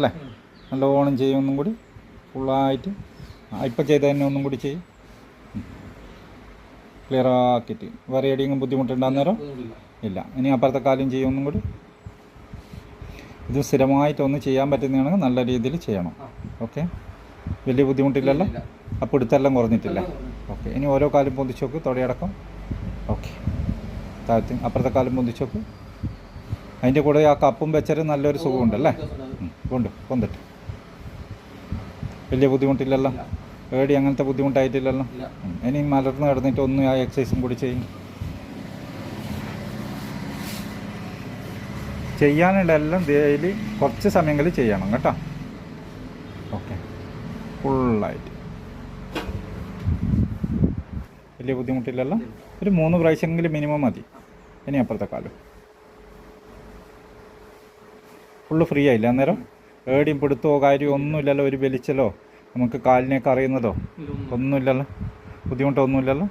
അല്ലേ? നല്ലോണം ചെയ്യും. ഒന്നും കൂടി ഫുള്ളായിട്ട് ഇപ്പം ചെയ്ത് തന്നെ ഒന്നും കൂടി ചെയ്യും. ക്ലിയർ ആക്കിയിട്ട് വേറെ എവിടെയെങ്കിലും ബുദ്ധിമുട്ടുണ്ടോ അന്നേരം? ഇല്ല. ഇനി അപ്പുറത്തെ കാലും ചെയ്യും ഒന്നും കൂടി. ഇത് സ്ഥിരമായിട്ടൊന്ന് ചെയ്യാൻ പറ്റുന്നതാണെങ്കിൽ നല്ല രീതിയിൽ ചെയ്യണം. ഓക്കെ, വലിയ ബുദ്ധിമുട്ടില്ലല്ലോ? അപ്പോൾ എടുത്തെല്ലാം കുറഞ്ഞിട്ടില്ല. ഓക്കെ, ഇനി ഓരോ കാലും പൊന്തിച്ച് നോക്ക്, തൊടയടക്കം. ഓക്കെ, താഴത്ത് അപ്പുറത്തെ കാലും പൊന്തിച്ച് നോക്ക്. അതിൻ്റെ കൂടെ ആ കപ്പും വെച്ചൊരു നല്ലൊരു സുഖമുണ്ടല്ലേ? കൊണ്ട് പൊന്തിട്ട് വലിയ ബുദ്ധിമുട്ടില്ലല്ലോ? ഏടി അങ്ങനത്തെ ബുദ്ധിമുട്ടായിട്ടില്ലല്ലോ? ഇനി മലർന്ന് കിടന്നിട്ട് ഒന്ന് ആ എക്സസൈസും കൂടി ചെയ്യും. ചെയ്യാനുള്ള എല്ലാം ഡെയിലി കുറച്ച് സമയങ്ങളിൽ ചെയ്യണം കേട്ടോ. ഓക്കെ, ഫുള്ളായിട്ട് വലിയ ബുദ്ധിമുട്ടില്ലല്ലോ? ഒരു 3 പ്രാവശ്യമെങ്കിലും മിനിമം മതി. ഇനി അപ്പുറത്തെ കാലം ഫുള്ള് ഫ്രീ ആയില്ല അന്നേരം? ഏടിയും പിടുത്തമോ കാര്യമോ ഒന്നുമില്ലല്ലോ? ഒരു വലിച്ചലോ നമുക്ക് കാലിനെയൊക്കെ അറിയുന്നതോ ഒന്നുമില്ലല്ലോ? ബുദ്ധിമുട്ടൊന്നുമില്ലല്ലോ?